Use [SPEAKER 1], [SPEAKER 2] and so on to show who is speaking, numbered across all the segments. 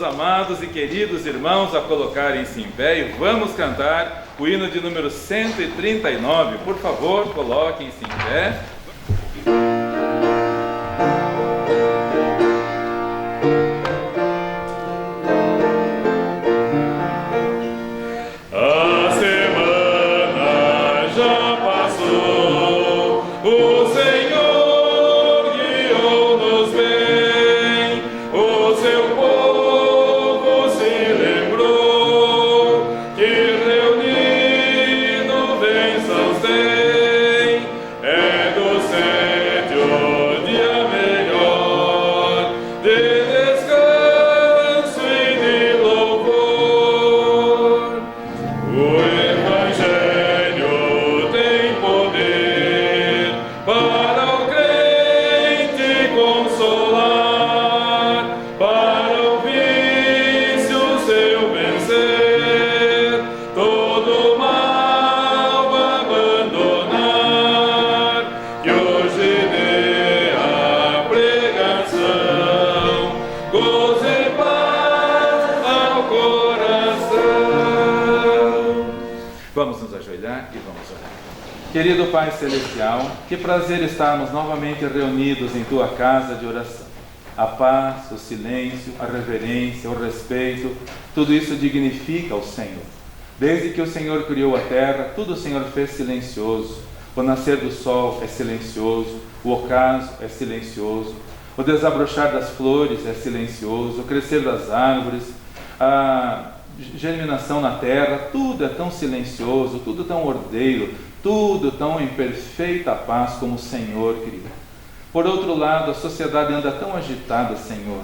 [SPEAKER 1] amados e queridos irmãos a colocarem-se em pé e vamos cantar o hino de número 139. Por favor, coloquem-se em pé. Querido Pai Celestial, que prazer estarmos novamente reunidos em Tua casa de oração. A paz, o silêncio, a reverência, o respeito, tudo isso dignifica o Senhor. Desde que o Senhor criou a terra, tudo o Senhor fez silencioso. O nascer do sol é silencioso, o ocaso é silencioso, o desabrochar das flores é silencioso, o crescer das árvores, a germinação na terra, tudo é tão silencioso, tudo tão ordeiro, tudo tão em perfeita paz como o Senhor criou. Por outro lado, a sociedade anda tão agitada, Senhor,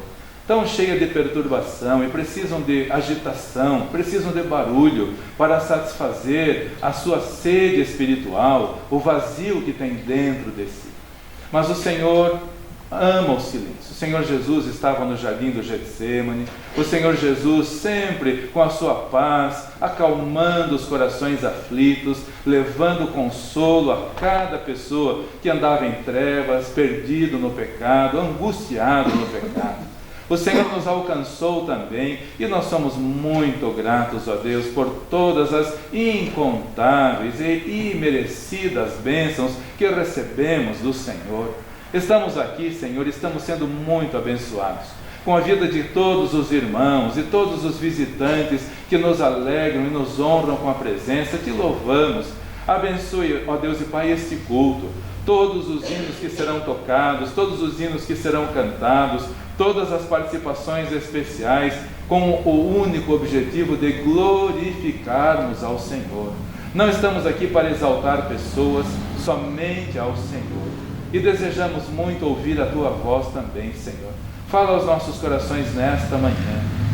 [SPEAKER 1] tão cheia de perturbação, e precisam de agitação, precisam de barulho para satisfazer a sua sede espiritual, o vazio que tem dentro de si. Mas o Senhor ama o silêncio. O Senhor Jesus estava no jardim do Getsêmani, o Senhor Jesus sempre com a sua paz, acalmando os corações aflitos, levando consolo a cada pessoa que andava em trevas, perdido no pecado, angustiado no pecado. O Senhor nos alcançou também e nós somos muito gratos a Deus por todas as incontáveis e imerecidas bênçãos que recebemos do Senhor. Estamos aqui, Senhor, estamos sendo muito abençoados com a vida de todos os irmãos e todos os visitantes que nos alegram e nos honram com a presença. Te louvamos. Abençoe, ó Deus e Pai, este culto, todos os hinos que serão tocados, todos os hinos que serão cantados, todas as participações especiais, com o único objetivo de glorificarmos ao Senhor. Não estamos aqui para exaltar pessoas, somente ao Senhor. E desejamos muito ouvir a Tua voz também, Senhor. Fala aos nossos corações nesta manhã.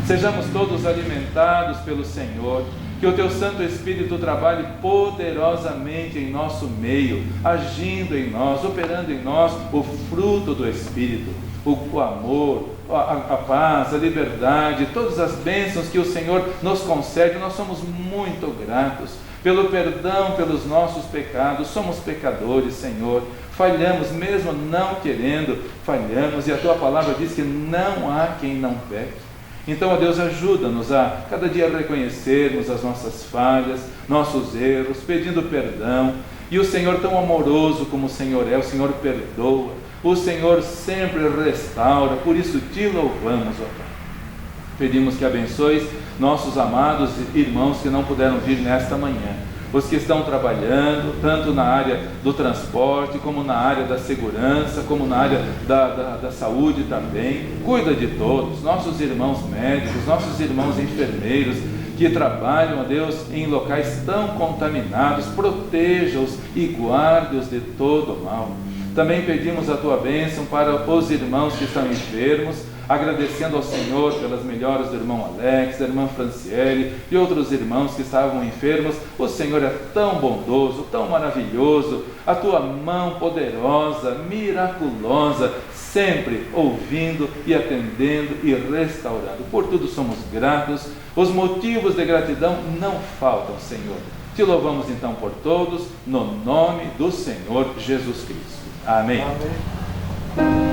[SPEAKER 1] Sejamos todos alimentados pelo Senhor. Que o Teu Santo Espírito trabalhe poderosamente em nosso meio, agindo em nós, operando em nós o fruto do Espírito, o amor, a paz, a liberdade, todas as bênçãos que o Senhor nos concede. Nós somos muito gratos pelo perdão pelos nossos pecados. Somos pecadores, Senhor, falhamos mesmo não querendo, falhamos, e a Tua palavra diz que não há quem não peque. Então, ó Deus, ajuda-nos a cada dia reconhecermos as nossas falhas, nossos erros, pedindo perdão. E o Senhor, tão amoroso como o Senhor é, o Senhor perdoa, o Senhor sempre restaura. Por isso te louvamos, ó Pai. Pedimos que abençoes nossos amados irmãos que não puderam vir nesta manhã, os que estão trabalhando, tanto na área do transporte, como na área da segurança, como na área da saúde também. Cuida de todos, nossos irmãos médicos, nossos irmãos enfermeiros, que trabalham, ó Deus, em locais tão contaminados. Proteja-os e guarde-os de todo o mal. Também pedimos a Tua bênção para os irmãos que estão enfermos, agradecendo ao Senhor pelas melhoras do irmão Alex, da irmã Franciele e outros irmãos que estavam enfermos. O Senhor é tão bondoso, tão maravilhoso, a Tua mão poderosa, miraculosa, sempre ouvindo e atendendo e restaurando. Por tudo somos gratos, os motivos de gratidão não faltam, Senhor. Te louvamos então por todos, no nome do Senhor Jesus Cristo. Amém. Amém.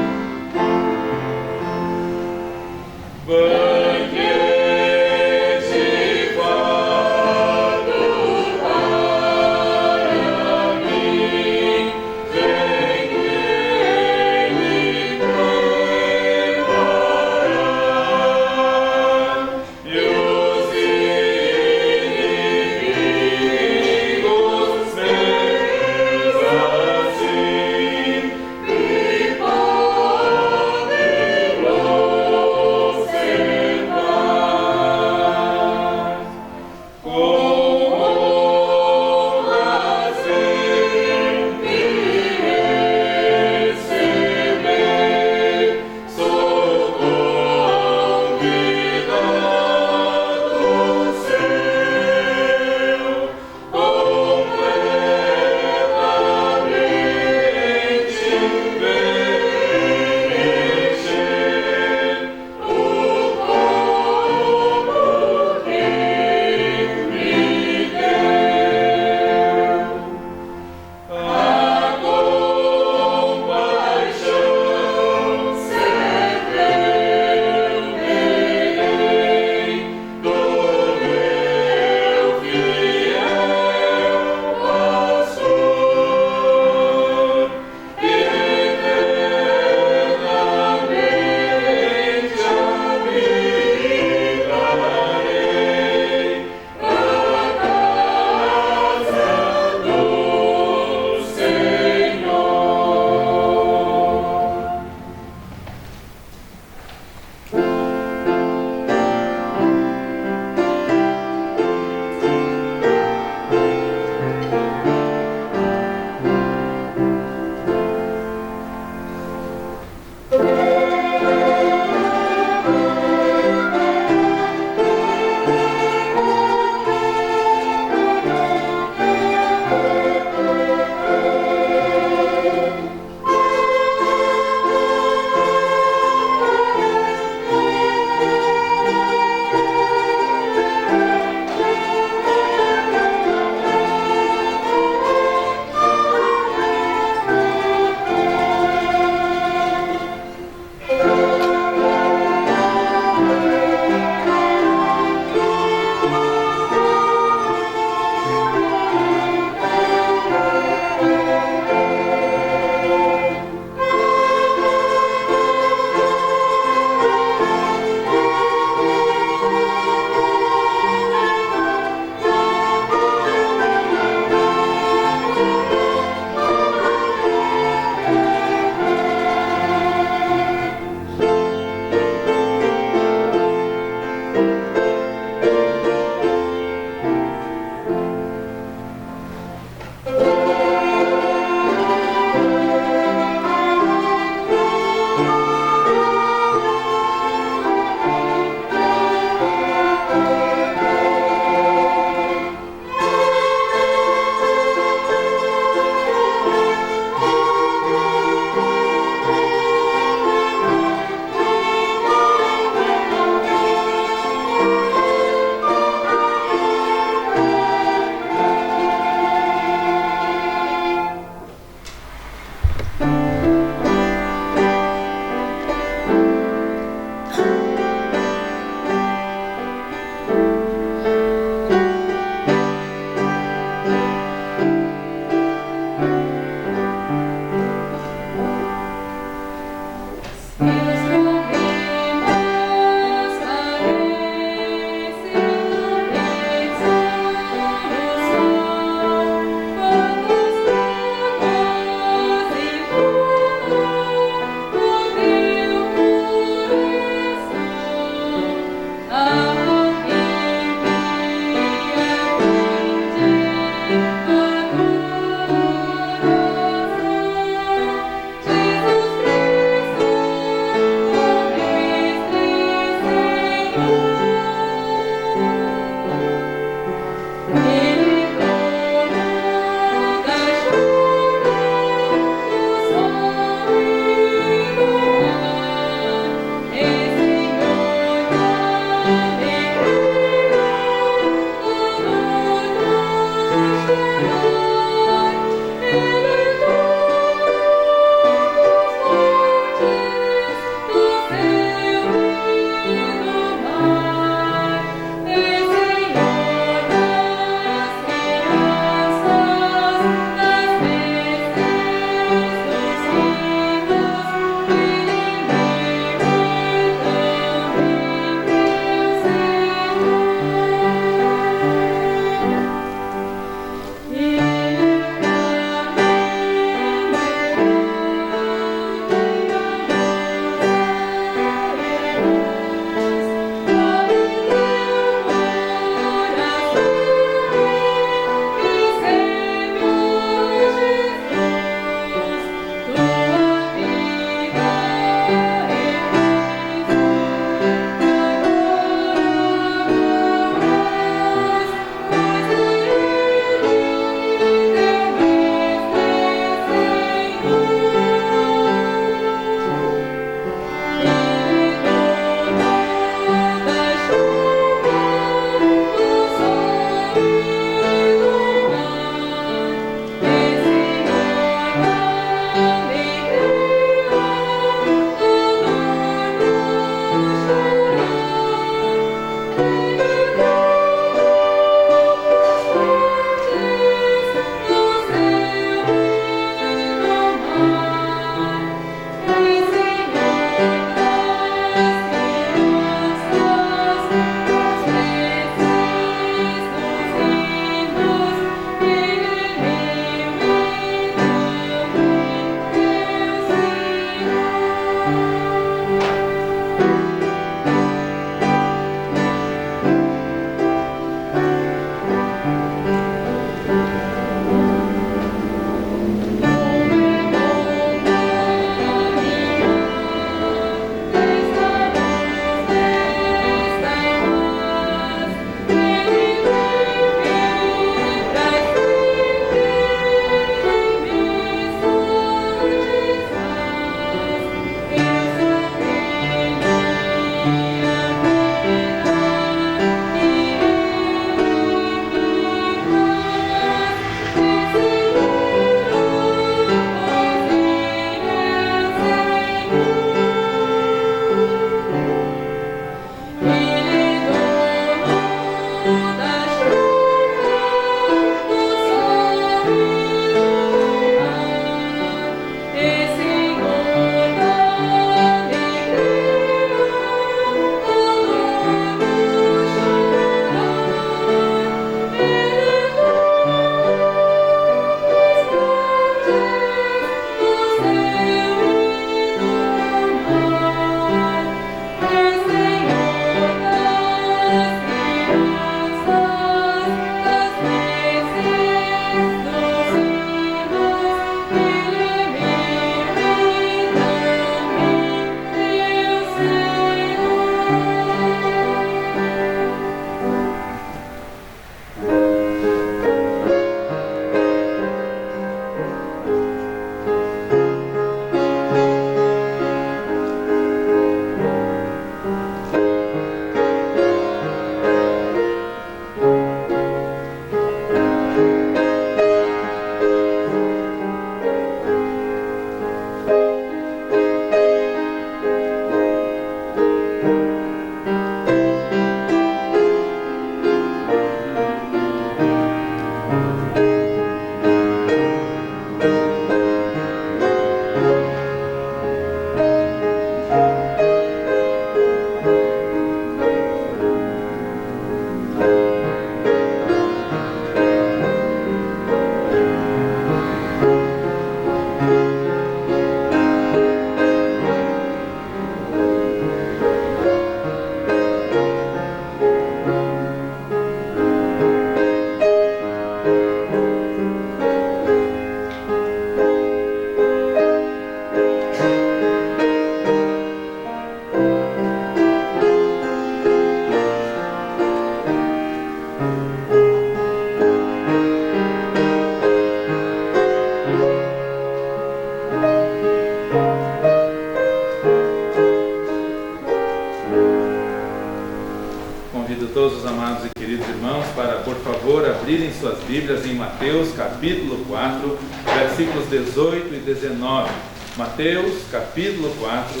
[SPEAKER 1] todos os amados e queridos irmãos para, por favor, abrirem suas Bíblias em Mateus capítulo 4, versículos 18 e 19. Mateus capítulo 4,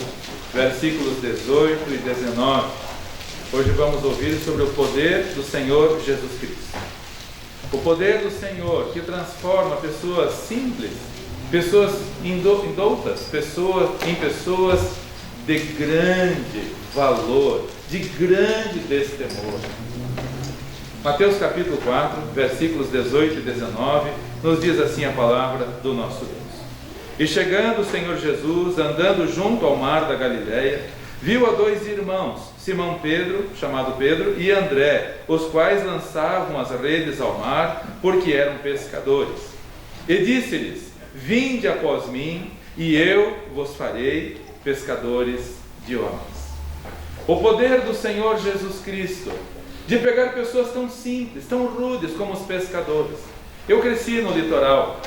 [SPEAKER 1] versículos 18 e 19. Hoje vamos ouvir sobre o poder do Senhor Jesus Cristo. O poder do Senhor que transforma pessoas simples, pessoas indoutas, pessoas de grande valor, de grande destemor. Mateus capítulo 4, versículos 18 e 19, nos diz assim a palavra do nosso Deus. E chegando o Senhor Jesus, andando junto ao mar da Galileia, viu a dois irmãos, Simão Pedro, chamado Pedro, e André, os quais lançavam as redes ao mar, porque eram pescadores. E disse-lhes: Vinde após mim, e eu vos farei pescadores de homens. O poder do Senhor Jesus Cristo, de pegar pessoas tão simples, tão rudes como os pescadores. Eu cresci no litoral,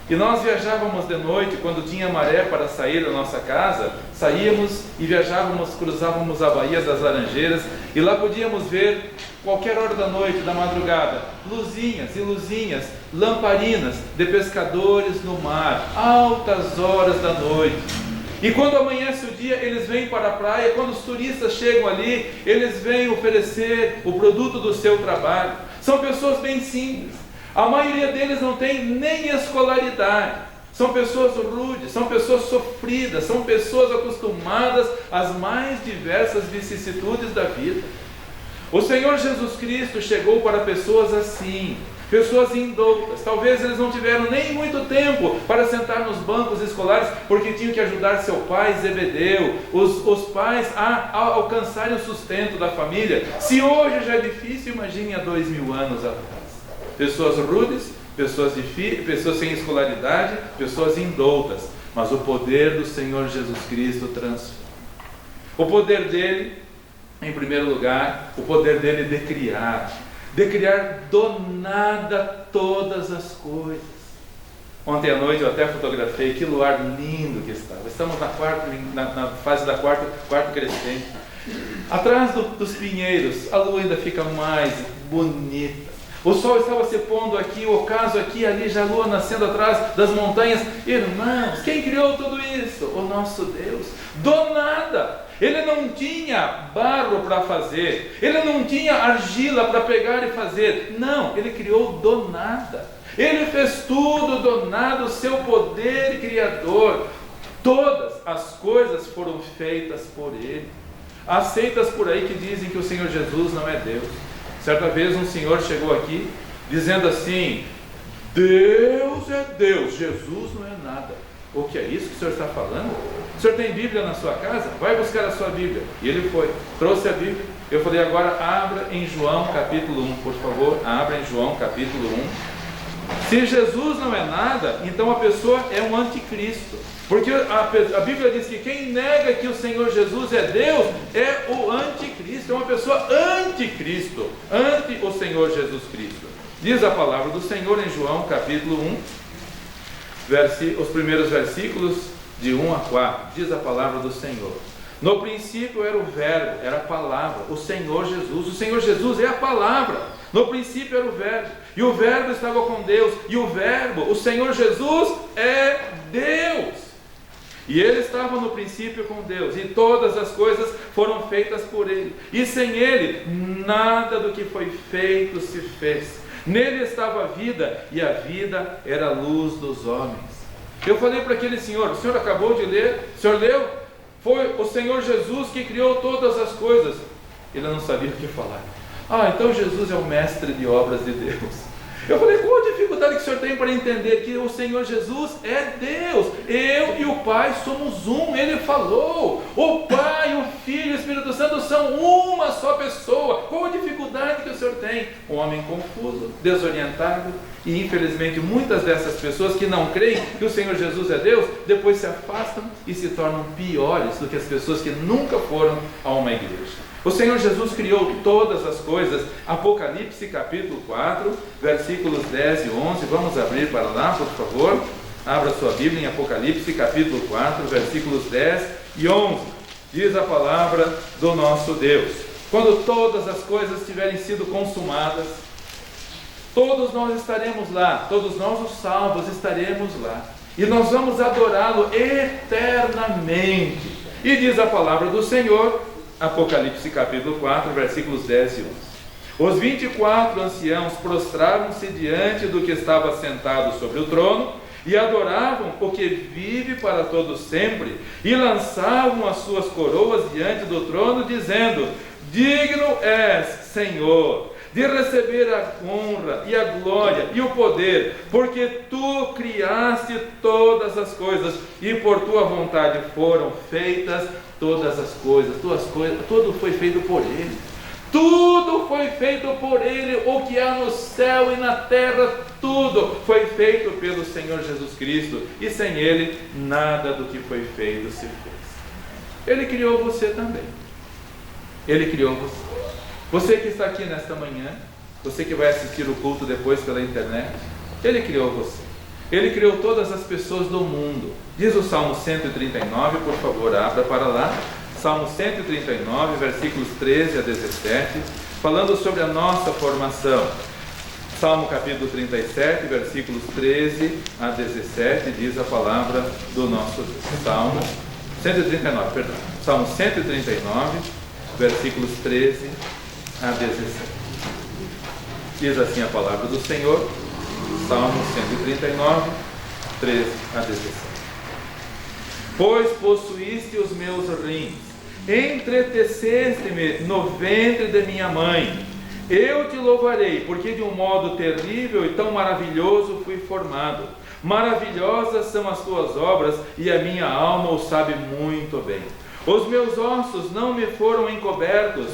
[SPEAKER 1] e nós viajávamos de noite, quando tinha maré para sair da nossa casa, saíamos e viajávamos, cruzávamos a Baía das Laranjeiras, e lá podíamos ver, qualquer hora da noite, da madrugada, luzinhas e luzinhas, lamparinas de pescadores no mar, altas horas da noite. E quando amanhece o dia, eles vêm para a praia. Quando os turistas chegam ali, eles vêm oferecer o produto do seu trabalho. São pessoas bem simples. A maioria deles não tem nem escolaridade. São pessoas rudes, são pessoas sofridas, são pessoas acostumadas às mais diversas vicissitudes da vida. O Senhor Jesus Cristo chegou para pessoas assim, pessoas indoutas. Talvez eles não tiveram nem muito tempo para sentar nos bancos escolares, porque tinham que ajudar seu pai Zebedeu, os pais a alcançarem o sustento da família. Se hoje já é difícil, imagine há 2000 anos atrás. Pessoas rudes, pessoas sem escolaridade, pessoas indoutas. Mas o poder do Senhor Jesus Cristo transforma. O poder dele, em primeiro lugar, o poder dele de criar do nada todas as coisas. Ontem à noite eu até fotografei, que luar lindo que estava. Estamos na fase da quarto crescente. Atrás dos pinheiros, a lua ainda fica mais bonita. O sol estava se pondo aqui, o ocaso aqui, ali, já a lua nascendo atrás das montanhas. Irmãos, quem criou tudo isso? O nosso Deus. Do nada. Ele não tinha barro para fazer, ele não tinha argila para pegar e fazer. Não, ele criou do nada. Ele fez tudo do nada, o seu poder criador. Todas as coisas foram feitas por ele. Há seitas por aí que dizem que o Senhor Jesus não é Deus. Certa vez um senhor chegou aqui dizendo assim: Deus é Deus, Jesus não é nada. O que é isso que o senhor está falando? O senhor tem Bíblia na sua casa? Vai buscar a sua Bíblia. E ele foi, trouxe a Bíblia. Eu falei: agora abra em João capítulo 1, por favor. Abra em João capítulo 1. Se Jesus não é nada, então a pessoa é um anticristo. Porque a Bíblia diz que quem nega que o Senhor Jesus é Deus é o anticristo, é uma pessoa anticristo, ante o Senhor Jesus Cristo. Diz a palavra do Senhor em João capítulo 1, os primeiros versículos de 1 a 4, diz a palavra do Senhor. No princípio era o Verbo, era a palavra, o Senhor Jesus é a palavra. No princípio era o Verbo, e o Verbo estava com Deus, e o Verbo, o Senhor Jesus, é Deus. E ele estava no princípio com Deus, e todas as coisas foram feitas por ele, e sem ele nada do que foi feito se fez. Nele estava a vida, e a vida era a luz dos homens. Eu falei para aquele senhor: o senhor acabou de ler? O senhor leu? Foi o Senhor Jesus que criou todas as coisas. Ele não sabia o que falar. Então Jesus é o mestre de obras de Deus. Eu falei: qual a dificuldade que o senhor tem para entender que o Senhor Jesus é Deus? Eu e o Pai somos um. Ele falou: o Pai, o Filho e o Espírito Santo são uma só pessoa. Qual a dificuldade que o senhor tem? Um homem confuso, desorientado. E infelizmente muitas dessas pessoas que não creem que o Senhor Jesus é Deus, depois se afastam e se tornam piores do que as pessoas que nunca foram a uma igreja. O Senhor Jesus criou todas as coisas. Apocalipse capítulo 4, versículos 10 e 11. Vamos abrir para lá, por favor. Abra sua Bíblia em Apocalipse capítulo 4, versículos 10 e 11. Diz a palavra do nosso Deus: quando todas as coisas tiverem sido consumadas, todos nós estaremos lá, todos nós os salvos estaremos lá, e nós vamos adorá-lo eternamente. E diz a palavra do Senhor, Apocalipse capítulo 4, versículos 10 e 11. Os 24 anciãos prostravam-se diante do que estava sentado sobre o trono, e adoravam o que vive para todo sempre, e lançavam as suas coroas diante do trono, dizendo: digno és, Senhor, de receber a honra e a glória e o poder, porque tu criaste todas as coisas, e por tua vontade foram feitas todas as coisas. Tudo foi feito por Ele. Tudo foi feito por Ele, o que há no céu e na terra, tudo foi feito pelo Senhor Jesus Cristo, e sem Ele, nada do que foi feito se fez. Ele criou você também. Ele criou você. Você que está aqui nesta manhã, você que vai assistir o culto depois pela internet, Ele criou você. Ele criou todas as pessoas do mundo. Diz o Salmo 139, por favor, abra para lá. Salmo 139, versículos 13 a 17, falando sobre a nossa formação. Salmo capítulo 37, versículos 13 a 17, diz a palavra do nosso Deus. Salmo 139, perdão. Salmo 139, versículos 13 a 17. Diz assim a palavra do Senhor, Salmo 139, 13 a 17. Pois possuíste os meus rins, entreteceste-me no ventre de minha mãe. Eu te louvarei, porque de um modo terrível e tão maravilhoso fui formado. Maravilhosas são as tuas obras, e a minha alma o sabe muito bem. Os meus ossos não me foram encobertos,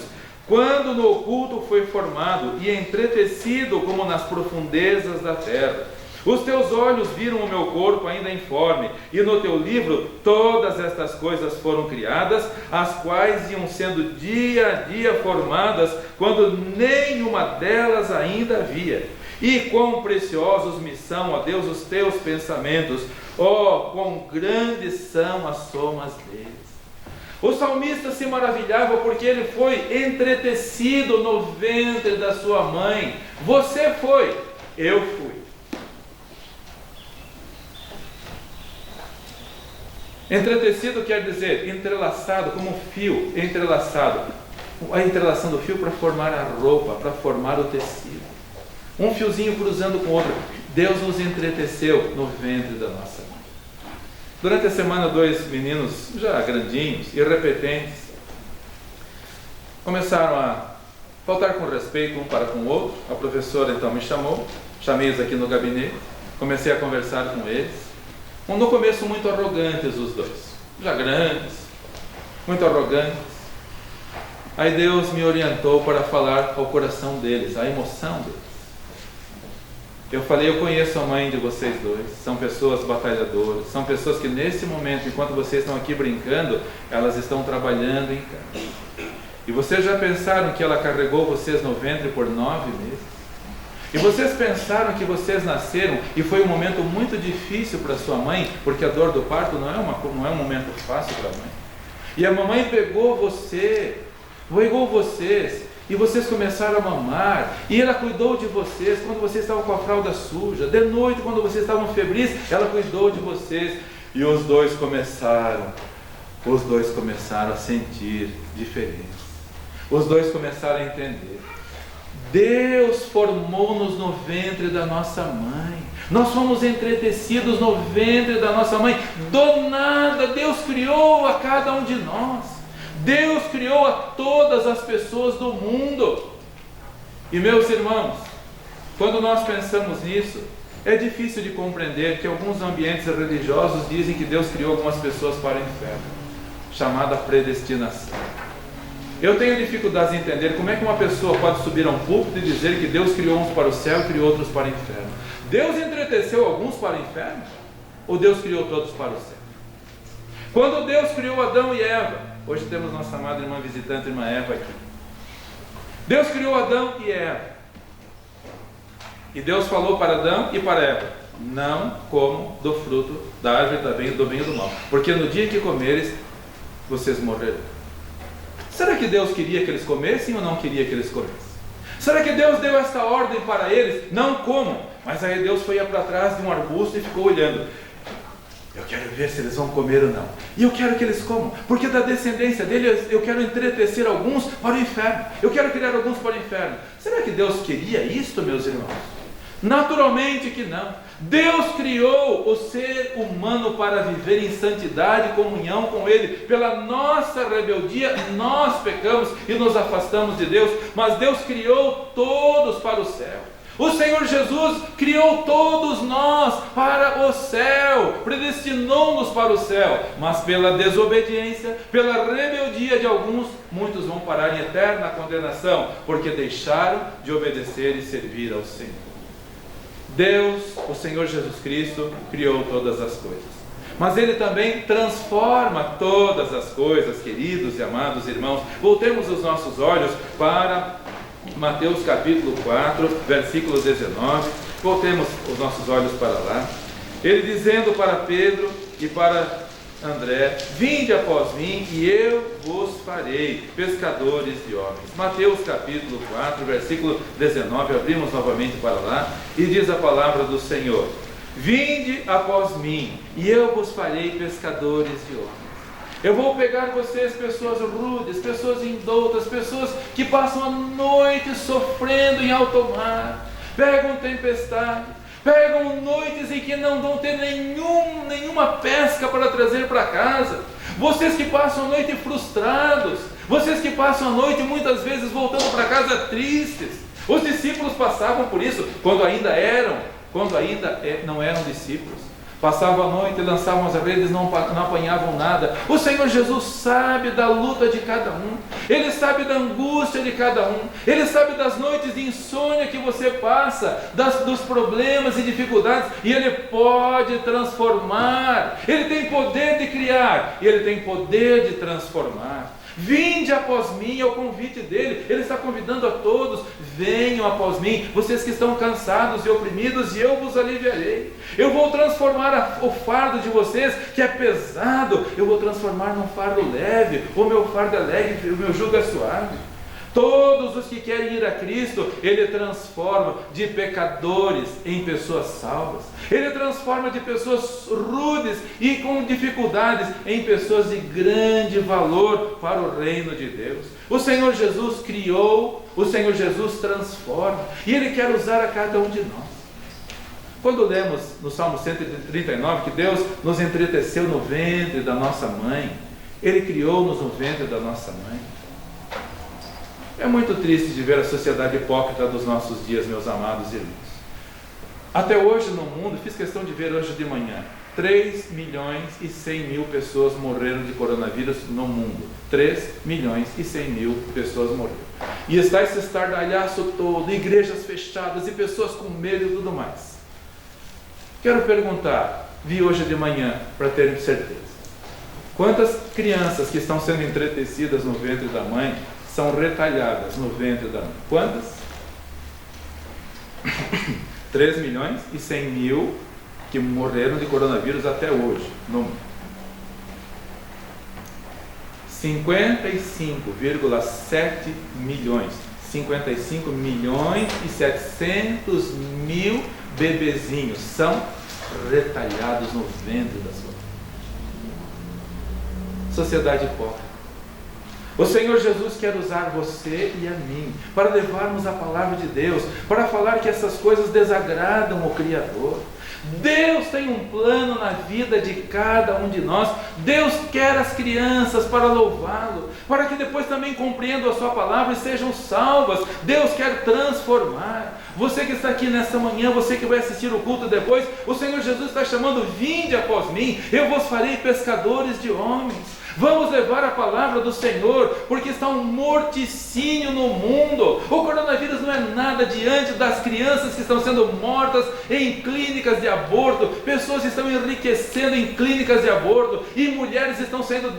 [SPEAKER 1] quando no oculto foi formado, e entretecido como nas profundezas da terra. Os teus olhos viram o meu corpo ainda informe, e no teu livro todas estas coisas foram criadas, as quais iam sendo dia a dia formadas, quando nenhuma delas ainda havia. E quão preciosos me são, ó Deus, os teus pensamentos, ó, quão grandes são as somas deles. O salmista se maravilhava porque ele foi entretecido no ventre da sua mãe. Você foi, eu fui. Entretecido quer dizer entrelaçado, como um fio entrelaçado. A entrelação do fio para formar a roupa, para formar o tecido. Um fiozinho cruzando com o outro. Deus nos entreteceu no ventre da nossa mãe. Durante a semana, dois meninos já grandinhos, irrepetentes, começaram a faltar com respeito um para com o outro. A professora então me chamou, chamei-os aqui no gabinete, comecei a conversar com eles. No começo muito arrogantes os dois, já grandes, muito arrogantes. Aí Deus me orientou para falar ao coração deles, à emoção deles. Eu falei: eu conheço a mãe de vocês dois, são pessoas batalhadoras, são pessoas que nesse momento, enquanto vocês estão aqui brincando, elas estão trabalhando em casa. E vocês já pensaram que ela carregou vocês no ventre por 9 meses? E vocês pensaram que vocês nasceram e foi um momento muito difícil para sua mãe, porque a dor do parto não é um momento fácil para a mãe. E a mamãe pegou vocês, e vocês começaram a mamar, e ela cuidou de vocês quando vocês estavam com a fralda suja, de noite quando vocês estavam febris, ela cuidou de vocês. E os dois começaram a sentir diferença, os dois começaram a entender. Deus formou-nos no ventre da nossa mãe, nós fomos entretecidos no ventre da nossa mãe, do nada Deus criou a cada um de nós. Deus criou a todas as pessoas do mundo. E meus irmãos, quando nós pensamos nisso, é difícil de compreender que alguns ambientes religiosos dizem que Deus criou algumas pessoas para o inferno, chamada predestinação. Eu tenho dificuldade em entender como é que uma pessoa pode subir a um púlpito e dizer que Deus criou uns para o céu e criou outros para o inferno. Deus entreteceu alguns para o inferno? Ou Deus criou todos para o céu? Quando Deus criou Adão e Eva, hoje temos nossa amada irmã visitante, irmã Eva aqui. Deus criou Adão e Eva. E Deus falou para Adão e para Eva: não comam do fruto da árvore do bem e do mal, porque no dia que comeres, vocês morrerão. Será que Deus queria que eles comessem ou não queria que eles comessem? Será que Deus deu esta ordem para eles? Não comam. Mas aí Deus foi para trás de um arbusto e ficou olhando. Eu quero ver se eles vão comer ou não. E eu quero que eles comam, porque da descendência deles eu quero entretecer alguns para o inferno. Eu quero criar alguns para o inferno. Será que Deus queria isto, meus irmãos? Naturalmente que não. Deus criou o ser humano para viver em santidade e comunhão com Ele. Pela nossa rebeldia, nós pecamos e nos afastamos de Deus. Mas Deus criou todos para o céu. O Senhor Jesus criou todos nós para o céu, predestinou-nos para o céu, mas pela desobediência, pela rebeldia de alguns, muitos vão parar em eterna condenação, porque deixaram de obedecer e servir ao Senhor. Deus, o Senhor Jesus Cristo, criou todas as coisas, mas Ele também transforma todas as coisas, queridos e amados irmãos. Voltemos os nossos olhos para Mateus capítulo 4, versículo 19, voltemos os nossos olhos para lá, Ele dizendo para Pedro e para André: vinde após mim e eu vos farei pescadores de homens. Mateus capítulo 4, versículo 19, abrimos novamente para lá, e diz a palavra do Senhor: vinde após mim e eu vos farei pescadores de homens. Eu vou pegar vocês, pessoas rudes, pessoas indoutas, pessoas que passam a noite sofrendo em alto mar, pegam tempestade, pegam noites em que não vão ter nenhuma pesca para trazer para casa. Vocês que passam a noite frustrados, vocês que passam a noite muitas vezes voltando para casa tristes. Os discípulos passavam por isso quando ainda não eram discípulos. Passavam a noite, lançavam as redes, não apanhavam nada. O Senhor Jesus sabe da luta de cada um. Ele sabe da angústia de cada um. Ele sabe das noites de insônia que você passa, dos problemas e dificuldades. E Ele pode transformar. Ele tem poder de criar. E Ele tem poder de transformar. Vinde após mim, é o convite dele. Ele está convidando a todos: venham após mim, vocês que estão cansados e oprimidos, e eu vos aliviarei. Eu vou transformar o fardo de vocês, que é pesado, eu vou transformar num fardo leve. O meu fardo é leve, o meu jugo é suave. Todos os que querem ir a Cristo, Ele transforma de pecadores em pessoas salvas. Ele transforma de pessoas rudes e com dificuldades em pessoas de grande valor para o reino de Deus. O Senhor Jesus criou, o Senhor Jesus transforma, e Ele quer usar a cada um de nós. Quando lemos no Salmo 139 que Deus nos entreteceu no ventre da nossa mãe, Ele criou-nos no ventre da nossa mãe. É muito triste de ver a sociedade hipócrita dos nossos dias, meus amados irmãos. Até hoje no mundo, fiz questão de ver hoje de manhã, 3 milhões e 100 mil pessoas morreram de coronavírus no mundo. 3 milhões e 100 mil pessoas morreram. E está esse estardalhaço todo, igrejas fechadas e pessoas com medo e tudo mais. Quero perguntar, vi hoje de manhã, para ter certeza, quantas crianças que estão sendo entretecidas no ventre da mãe são retalhadas no ventre da mãe? Quantas? 3 milhões e 100 mil que morreram de coronavírus até hoje no mundo. 55,7 milhões. 55 milhões e 700 mil bebezinhos são retalhados no ventre da sua mãe. Sociedade hipócrita. O Senhor Jesus quer usar você e a mim para levarmos a palavra de Deus, para falar que essas coisas desagradam o Criador. Deus tem um plano na vida de cada um de nós. Deus quer as crianças para louvá-lo, para que depois também compreendam a sua palavra e sejam salvas. Deus quer transformar. Você que está aqui nesta manhã, você que vai assistir o culto depois, o Senhor Jesus está chamando: vinde após mim, eu vos farei pescadores de homens. Vamos levar a palavra do Senhor, porque está um morticínio no mundo. O coronavírus não é nada diante das crianças que estão sendo mortas em clínicas de aborto. Pessoas estão enriquecendo em clínicas de aborto, e mulheres estão sendo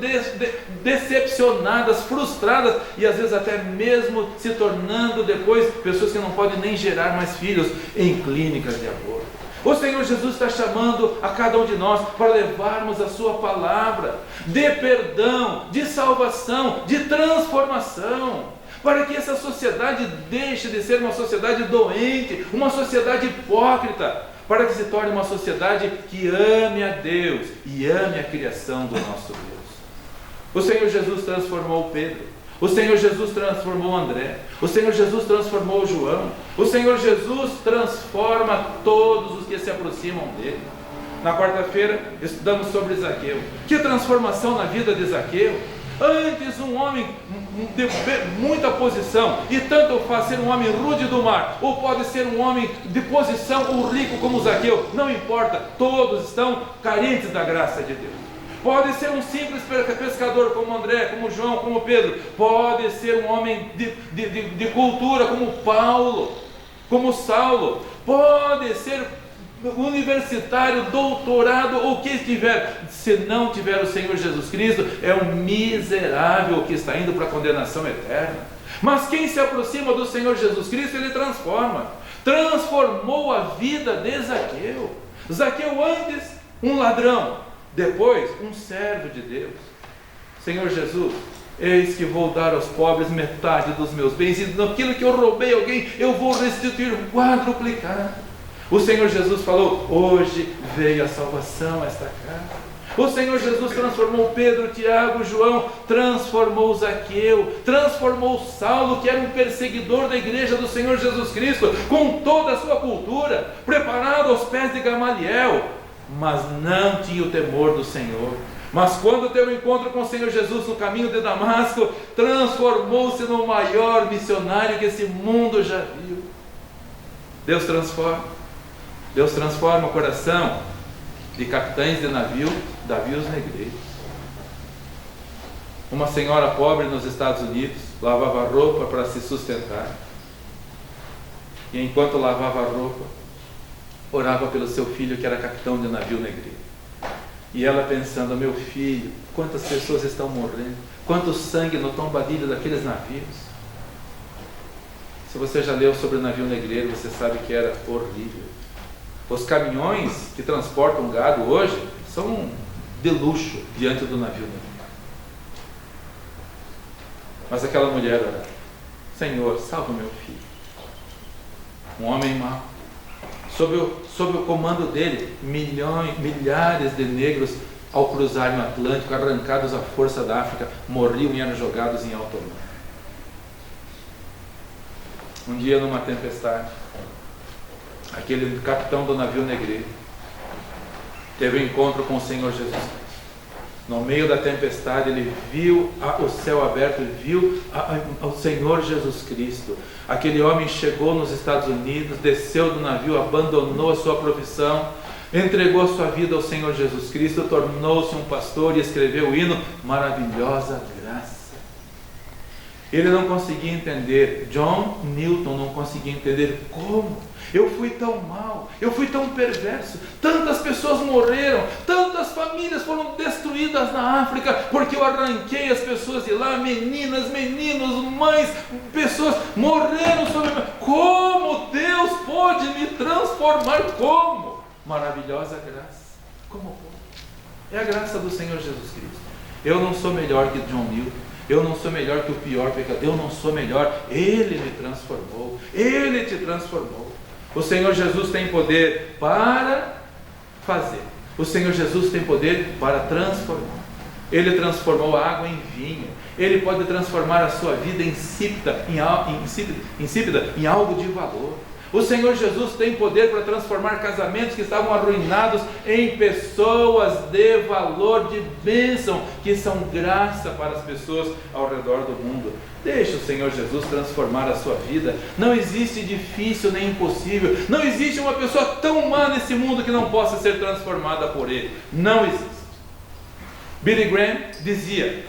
[SPEAKER 1] decepcionadas, frustradas, e às vezes até mesmo se tornando depois pessoas que não podem nem gerar mais filhos em clínicas de aborto. O Senhor Jesus está chamando a cada um de nós para levarmos a sua palavra de perdão, de salvação, de transformação, para que essa sociedade deixe de ser uma sociedade doente, uma sociedade hipócrita, para que se torne uma sociedade que ame a Deus e ame a criação do nosso Deus. O Senhor Jesus transformou Pedro. O Senhor Jesus transformou André. O Senhor Jesus transformou João. O Senhor Jesus transforma todos os que se aproximam dele. Na quarta-feira estudamos sobre Zaqueu. Que transformação na vida de Zaqueu! Antes um homem de muita posição, e tanto faz ser um homem rude do mar, ou pode ser um homem de posição ou rico como Zaqueu, não importa, todos estão carentes da graça de Deus. Pode ser um simples pescador como André, como João, como Pedro. Pode ser um homem de cultura como Paulo, como Saulo. Pode ser universitário, doutorado, ou o que estiver. Se não tiver o Senhor Jesus Cristo, é um miserável que está indo para a condenação eterna. Mas quem se aproxima do Senhor Jesus Cristo, Ele transforma. Transformou a vida de Zaqueu. Zaqueu antes, um ladrão. Depois, um servo de Deus. Senhor Jesus, eis que vou dar aos pobres metade dos meus bens, e naquilo que eu roubei alguém, eu vou restituir quadruplicado. O Senhor Jesus falou: hoje veio a salvação a esta casa. O Senhor Jesus transformou Pedro, Tiago, João, transformou Zaqueu, transformou Saulo, que era um perseguidor da igreja do Senhor Jesus Cristo, com toda a sua cultura, preparado aos pés de Gamaliel, mas não tinha o temor do Senhor. Mas quando teve um encontro com o Senhor Jesus no caminho de Damasco, transformou-se no maior missionário que esse mundo já viu. Deus transforma o coração de capitães de navios negreiros. Uma senhora pobre nos Estados Unidos lavava roupa para se sustentar, e enquanto lavava a roupa, orava pelo seu filho que era capitão de navio negreiro. E ela pensando: meu filho, quantas pessoas estão morrendo, quanto sangue no tombadilho daqueles navios. Se você já leu sobre o navio negreiro, você sabe que era horrível. Os caminhões que transportam gado hoje são de luxo diante do navio negreiro. Mas aquela mulher orava: Senhor, salva meu filho. Um homem mau. Sob o comando dele, milhares de negros, ao cruzarem o Atlântico, arrancados à força da África, morriam e eram jogados em alto mar. Um dia, numa tempestade, aquele capitão do navio negreiro teve um encontro com o Senhor Jesus Cristo. No meio da tempestade, ele viu o céu aberto, ele viu o Senhor Jesus Cristo. Aquele homem chegou nos Estados Unidos, desceu do navio, abandonou a sua profissão, entregou a sua vida ao Senhor Jesus Cristo, tornou-se um pastor e escreveu o hino Maravilhosa Graça. Ele não conseguia entender, John Newton não conseguia entender como eu fui tão mal, eu fui tão perverso, tantas pessoas morreram, tantas famílias foram destruídas na África, porque eu arranquei as pessoas de lá, meninas, meninos, mães, pessoas morreram sobre mim. Como Deus pode me transformar? Como? Maravilhosa graça. Como? É a graça do Senhor Jesus Cristo. Eu não sou melhor que John Newton, eu não sou melhor que o pior pecador, eu não sou melhor. Ele me transformou, Ele te transformou. O Senhor Jesus tem poder para fazer. O Senhor Jesus tem poder para transformar. Ele transformou a água em vinho. Ele pode transformar a sua vida insípida em algo de valor. O Senhor Jesus tem poder para transformar casamentos que estavam arruinados em pessoas de valor, de bênção, que são graça para as pessoas ao redor do mundo. Deixe o Senhor Jesus transformar a sua vida. Não existe difícil nem impossível. Não existe uma pessoa tão má nesse mundo que não possa ser transformada por Ele. Não existe. Billy Graham dizia: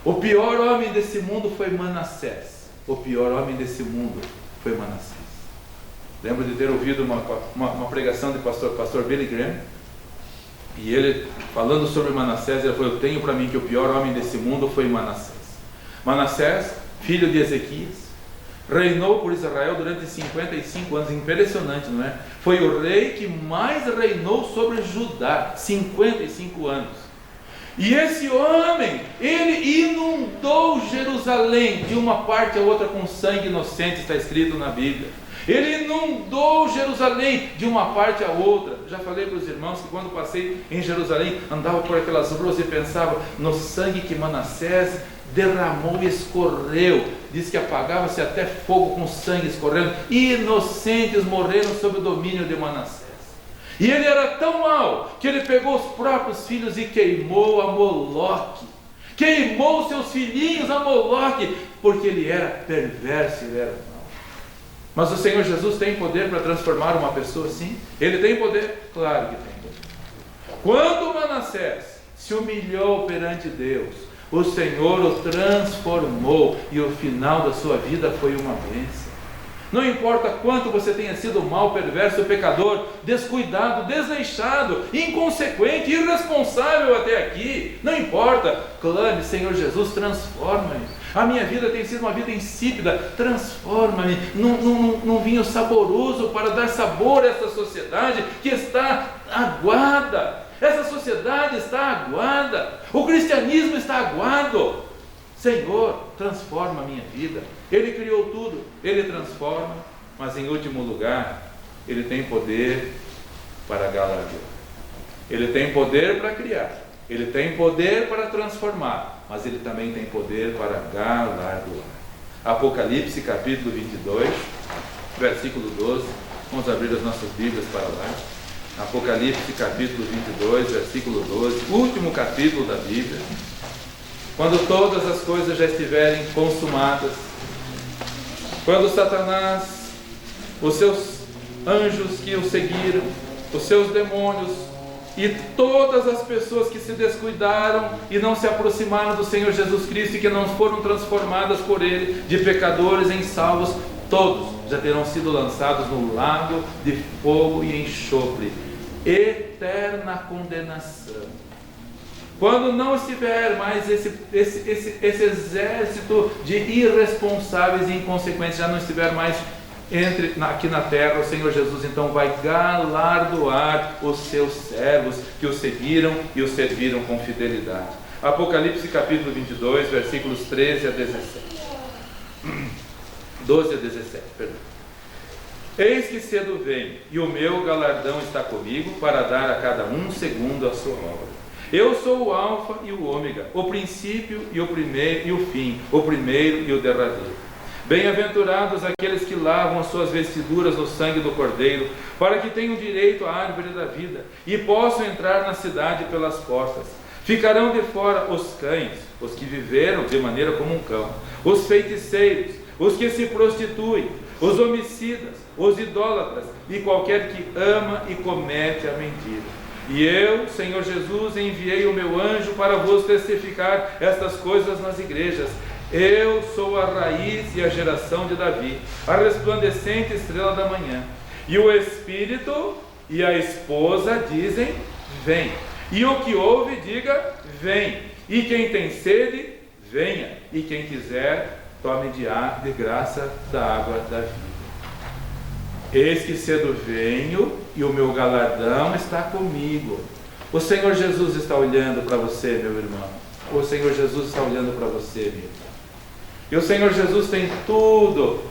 [SPEAKER 1] o pior homem desse mundo foi Manassés. O pior homem desse mundo foi Manassés. Lembro de ter ouvido uma pregação de pastor Billy Graham, e ele, falando sobre Manassés, ele falou: eu tenho para mim que o pior homem desse mundo foi Manassés. Manassés, filho de Ezequias, reinou por Israel durante 55 anos, impressionante, não é? Foi o rei que mais reinou sobre Judá, 55 anos. E esse homem, ele inundou Jerusalém de uma parte a outra com sangue inocente, está escrito na Bíblia. Ele inundou Jerusalém de uma parte a outra. Já falei para os irmãos que quando passei em Jerusalém, andava por aquelas ruas e pensava no sangue que Manassés derramou e escorreu. Diz que apagava-se até fogo com sangue escorrendo. Inocentes morreram sob o domínio de Manassés. E ele era tão mau que ele pegou os próprios filhos e queimou a Moloque. Queimou seus filhinhos a Moloque, porque ele era perverso, ele era mau. Mas o Senhor Jesus tem poder para transformar uma pessoa assim? Ele tem poder? Claro que tem poder. Quando Manassés se humilhou perante Deus, o Senhor o transformou e o final da sua vida foi uma bênção. Não importa quanto você tenha sido mau, perverso, pecador, descuidado, desleixado, inconsequente, irresponsável até aqui, não importa, clame: Senhor Jesus, transforma-me. A minha vida tem sido uma vida insípida, transforma-me num vinho saboroso para dar sabor a essa sociedade que está aguada. Essa sociedade está aguada, o cristianismo está aguado. Senhor, transforma a minha vida. Ele criou tudo, Ele transforma, mas em último lugar, Ele tem poder para galardoar. Ele tem poder para criar, Ele tem poder para transformar, mas Ele também tem poder para galardoar. Apocalipse capítulo 22, versículo 12. Vamos abrir as nossas Bíblias para lá. Apocalipse capítulo 22, versículo 12, último capítulo da Bíblia. Quando todas as coisas já estiverem consumadas, quando Satanás, os seus anjos que o seguiram, os seus demônios e todas as pessoas que se descuidaram e não se aproximaram do Senhor Jesus Cristo e que não foram transformadas por Ele, de pecadores em salvos, todos já terão sido lançados no lago de fogo e enxofre, eterna condenação. Quando não estiver mais esse exército de irresponsáveis e inconsequentes, já não estiver mais aqui na terra, o Senhor Jesus então vai galardoar os seus servos que o seguiram e o serviram com fidelidade. Apocalipse capítulo 22, versículos 13 a 17. 12 a 17, perdão. Eis que cedo venho, e o meu galardão está comigo, para dar a cada um segundo a sua obra. Eu sou o Alfa e o Ômega, o princípio e o primeiro e o fim, o primeiro e o derradeiro. Bem-aventurados aqueles que lavam as suas vestiduras no sangue do Cordeiro, para que tenham direito à árvore da vida e possam entrar na cidade pelas portas. Ficarão de fora os cães, os que viveram de maneira como um cão, os feiticeiros, os que se prostituem, os homicidas, os idólatras e qualquer que ama e comete a mentira. E eu, Senhor Jesus, enviei o meu anjo para vos testificar estas coisas nas igrejas. Eu sou a raiz e a geração de Davi, a resplandecente estrela da manhã. E o Espírito e a esposa dizem: vem. E o que ouve, diga: vem. E quem tem sede, venha. E quem quiser, tome de graça da água da vida. Eis que cedo venho e o meu galardão está comigo. O Senhor Jesus está olhando para você, meu irmão. O Senhor Jesus está olhando para você, meu irmão. E o Senhor Jesus tem tudo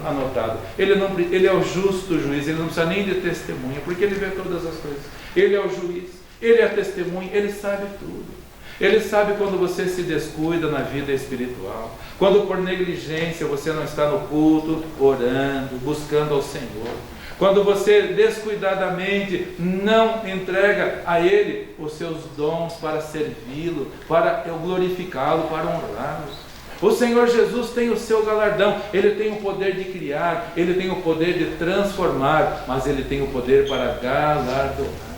[SPEAKER 1] anotado. Ele é o justo juiz, Ele não precisa nem de testemunha, porque Ele vê todas as coisas. Ele é o juiz, Ele é a testemunha, Ele sabe tudo. Ele sabe quando você se descuida na vida espiritual, quando por negligência você não está no culto, orando, buscando ao Senhor, quando você descuidadamente não entrega a Ele os seus dons para servi-lo, para glorificá-lo, para honrá-lo. O Senhor Jesus tem o seu galardão. Ele tem o poder de criar, Ele tem o poder de transformar, mas Ele tem o poder para galardoar.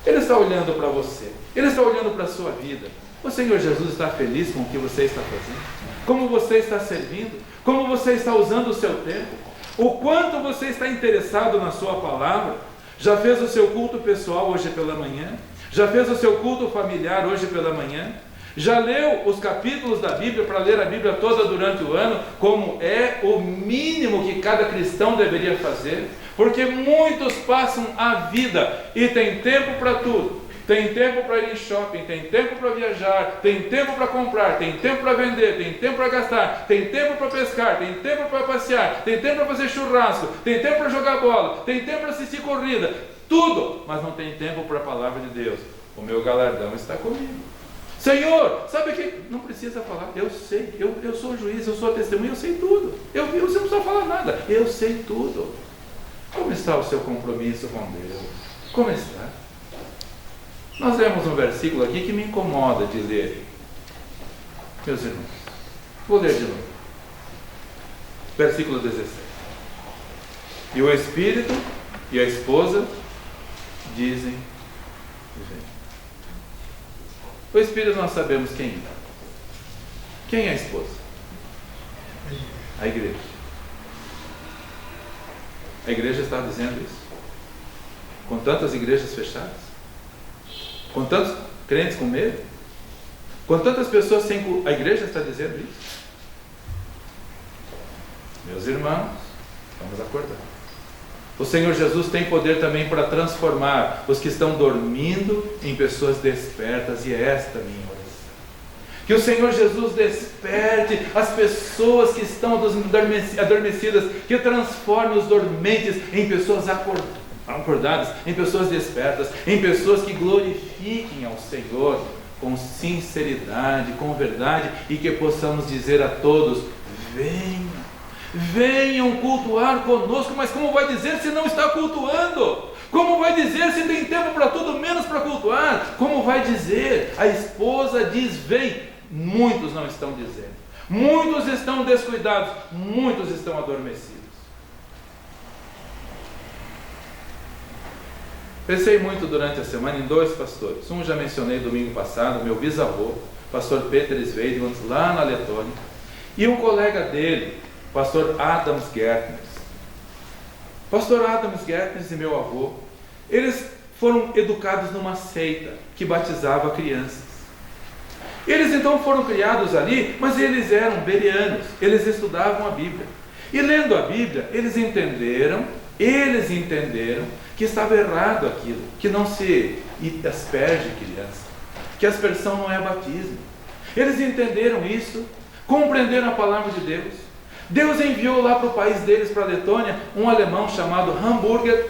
[SPEAKER 1] Ele está olhando para você, Ele está olhando para a sua vida. O Senhor Jesus está feliz com o que você está fazendo, como você está servindo, como você está usando o seu tempo, o quanto você está interessado na sua palavra. Já fez o seu culto pessoal hoje pela manhã? Já fez o seu culto familiar hoje pela manhã? Já leu os capítulos da Bíblia para ler a Bíblia toda durante o ano, como é o mínimo que cada cristão deveria fazer? Porque muitos passam a vida e tem tempo para tudo. Tem tempo para ir em shopping, tem tempo para viajar, tem tempo para comprar, tem tempo para vender, tem tempo para gastar, tem tempo para pescar, tem tempo para passear, tem tempo para fazer churrasco, tem tempo para jogar bola, tem tempo para assistir corrida, tudo, mas não tem tempo para a palavra de Deus. O meu galardão está comigo. Senhor, sabe que não precisa falar, eu sei, eu sou juiz, eu sou testemunha, eu sei tudo. Você não precisa falar nada, eu sei tudo. Como está o seu compromisso com Deus? Como está? Nós lemos um versículo aqui que me incomoda de ler. Meus irmãos, vou ler de novo. Versículo 17. E o Espírito e a esposa dizem: vem. O Espírito nós sabemos quem é. Quem é a esposa? A igreja. A igreja está dizendo isso. Com tantas igrejas fechadas, com tantos crentes com medo, com tantas pessoas sem culto, a igreja está dizendo isso. Meus irmãos, vamos acordar. O Senhor Jesus tem poder também para transformar os que estão dormindo em pessoas despertas, e é esta a minha oração. Que o Senhor Jesus desperte as pessoas que estão adormecidas, que transforme os dormentes em pessoas acordadas, em pessoas despertas, em pessoas que glorifiquem ao Senhor com sinceridade, com verdade, e que possamos dizer a todos: venham cultuar conosco. Mas como vai dizer se não está cultuando? Como vai dizer se tem tempo para tudo menos para cultuar? Como vai dizer? A esposa diz: vem. Muitos não estão dizendo, muitos estão descuidados, muitos estão adormecidos. Pensei muito durante a semana em dois pastores. Um já mencionei domingo passado, meu bisavô, pastor Peter Sveidmans, lá na Letônia, e um colega dele, pastor Adams Gertners. Pastor Adams Gertners e meu avô, eles foram educados numa seita que batizava crianças. Eles então foram criados ali, mas eles eram bereanos, eles estudavam a Bíblia. E lendo a Bíblia, eles entenderam que estava errado aquilo, que não se asperge criança, que aspersão não é batismo. Eles entenderam isso, compreenderam a palavra de Deus. Deus enviou lá para o país deles, para a Letônia, um alemão chamado Hamburger,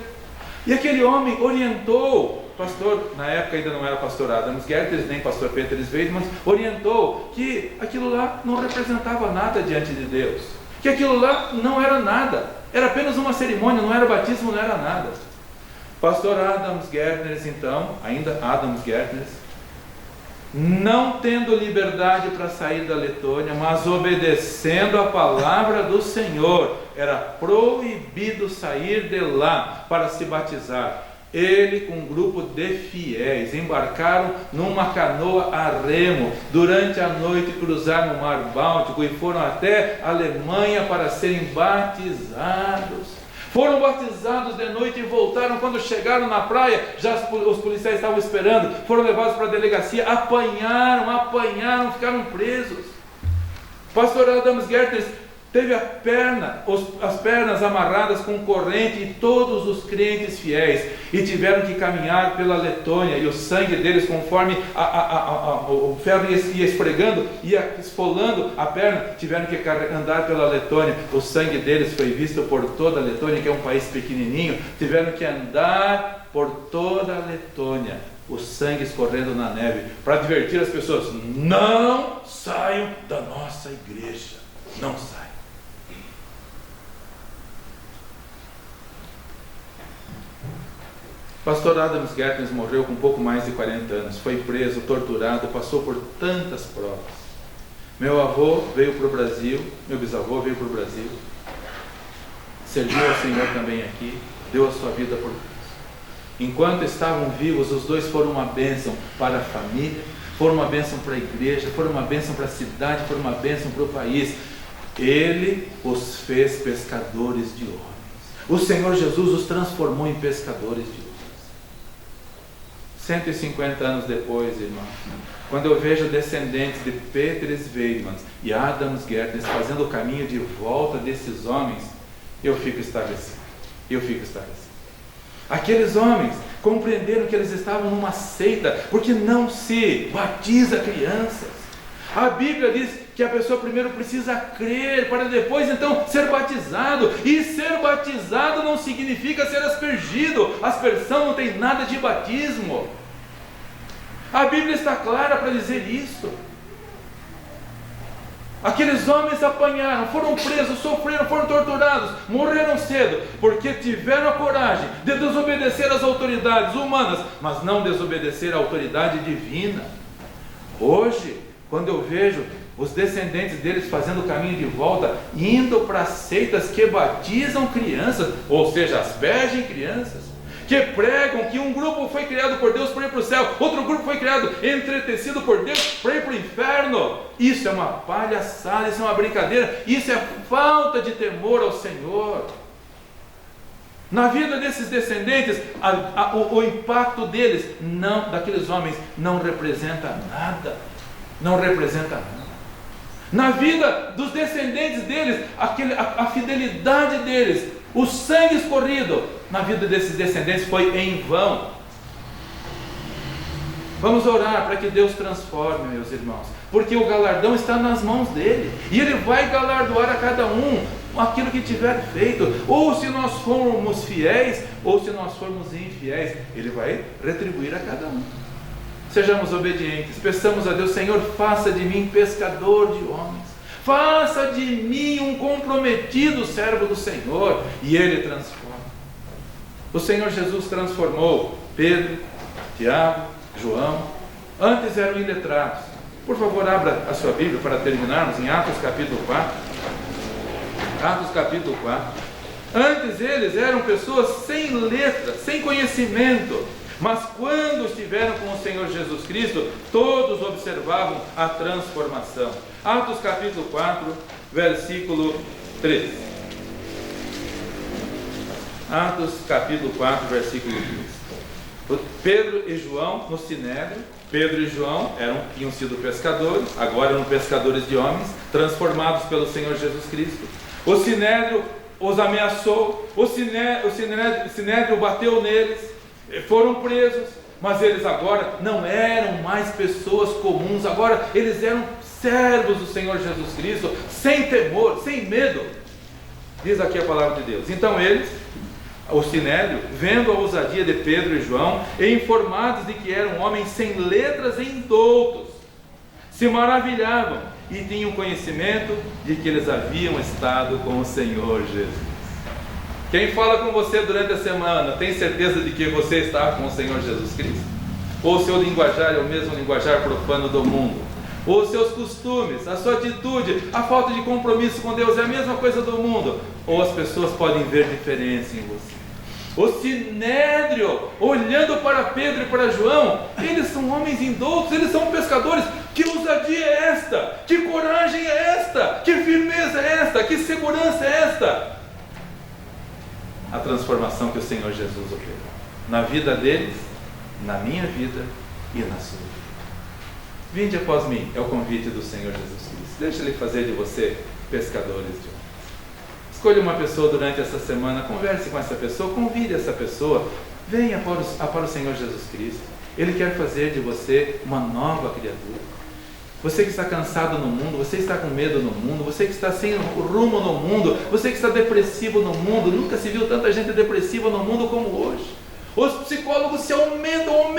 [SPEAKER 1] e aquele homem orientou, pastor, na época ainda não era pastor Adams Gertners, nem pastor Peter Sveidmans, orientou que aquilo lá não representava nada diante de Deus, que aquilo lá não era nada, era apenas uma cerimônia, não era batismo, não era nada. Pastor Adams Gertners, então, ainda Adams Gertners, não tendo liberdade para sair da Letônia, mas obedecendo a palavra do Senhor, era proibido sair de lá para se batizar. Ele com um grupo de fiéis embarcaram numa canoa a remo, durante a noite cruzaram o mar Báltico e foram até a Alemanha para serem batizados. Foram batizados de noite e voltaram. Quando chegaram na praia, já os policiais estavam esperando, foram levados para a delegacia, apanharam, ficaram presos. Pastor Adams Gertners teve as pernas amarradas com corrente, e todos os crentes fiéis, e tiveram que caminhar pela Letônia, e o sangue deles, conforme o ferro ia esfregando, ia esfolando a perna, tiveram que andar pela Letônia. O sangue deles foi visto por toda a Letônia, que é um país pequenininho. Tiveram que andar por toda a Letônia, o sangue escorrendo na neve, para advertir as pessoas: não saiam da nossa igreja, não saiam. Pastor Adams Gertners morreu com pouco mais de 40 anos, foi preso, torturado, passou por tantas provas. Meu avô veio para o Brasil, meu bisavô veio para o Brasil, serviu ao Senhor também aqui, deu a sua vida por Deus. Enquanto estavam vivos, os dois foram uma bênção para a família, foram uma bênção para a igreja, foram uma bênção para a cidade, foram uma bênção para o país. Ele os fez pescadores de homens. O Senhor Jesus os transformou em pescadores de homens. 150 anos depois, irmão, quando eu vejo descendentes de Peter Weidmans e Adams Gertens fazendo o caminho de volta desses homens, eu fico estarrecido. Aqueles homens compreenderam que eles estavam numa seita, porque não se batiza crianças. A Bíblia diz que a pessoa primeiro precisa crer, para depois então ser batizado. E ser batizado não significa ser aspergido. Aspersão não tem nada de batismo. A Bíblia está clara para dizer isso. Aqueles homens apanharam, foram presos, sofreram, foram torturados, morreram cedo, porque tiveram a coragem de desobedecer às autoridades humanas, mas não desobedecer à autoridade divina. Hoje, quando eu vejo os descendentes deles fazendo o caminho de volta, indo para seitas que batizam crianças, ou seja, aspergem crianças, que pregam que um grupo foi criado por Deus para ir para o céu, outro grupo foi criado, entretecido por Deus para ir para o inferno. Isso é uma palhaçada, isso é uma brincadeira, isso é falta de temor ao Senhor. Na vida desses descendentes, o impacto deles, daqueles homens, não representa nada. Na vida dos descendentes deles, a fidelidade deles, o sangue escorrido na vida desses descendentes foi em vão. Vamos orar para que Deus transforme, meus irmãos, porque o galardão está nas mãos dele, e ele vai galardoar a cada um aquilo que tiver feito, ou se nós formos fiéis, ou se nós formos infiéis, ele vai retribuir a cada um. Sejamos obedientes, peçamos a Deus: Senhor, faça de mim pescador de homens, faça de mim um comprometido servo do Senhor, e Ele transforma. O Senhor Jesus transformou Pedro, Tiago, João. Antes eram iletrados. Por favor, abra a sua Bíblia para terminarmos em Atos capítulo 4. Atos capítulo 4. Antes eles eram pessoas sem letra, sem conhecimento, mas quando estiveram com o Senhor Jesus Cristo, todos observavam a transformação. Atos capítulo 4, versículo 13. Atos capítulo 4, versículo 13. Pedro e João no Sinédrio. Pedro e João tinham sido pescadores, agora eram pescadores de homens, transformados pelo Senhor Jesus Cristo. O Sinédrio os ameaçou, o Sinédrio bateu neles, foram presos, mas eles agora não eram mais pessoas comuns, agora eles eram servos do Senhor Jesus Cristo, sem temor, sem medo. Diz aqui a palavra de Deus. Então eles, o Sinédrio, vendo a ousadia de Pedro e João, e informados de que eram homens sem letras e indoutos, se maravilhavam e tinham conhecimento de que eles haviam estado com o Senhor Jesus. Quem fala com você durante a semana tem certeza de que você está com o Senhor Jesus Cristo? Ou o seu linguajar é o mesmo linguajar profano do mundo? Ou os seus costumes, a sua atitude, a falta de compromisso com Deus é a mesma coisa do mundo? Ou as pessoas podem ver diferença em você? O Sinédrio, olhando para Pedro e para João, eles são homens indoutos, eles são pescadores. Que ousadia é esta? Que coragem é esta? Que firmeza é esta? Que segurança é esta? A transformação que o Senhor Jesus operou na vida deles, na minha vida e na sua vida. Vinde após mim, é o convite do Senhor Jesus Cristo. Deixa Ele fazer de você pescadores de homens. Escolha uma pessoa durante essa semana, converse com essa pessoa, convide essa pessoa, venha para o Senhor Jesus Cristo. Ele quer fazer de você uma nova criatura. Você que está cansado no mundo, você está com medo no mundo, você que está sem rumo no mundo, você que está depressivo no mundo, nunca se viu tanta gente depressiva no mundo como hoje. Os psicólogos se aumentam,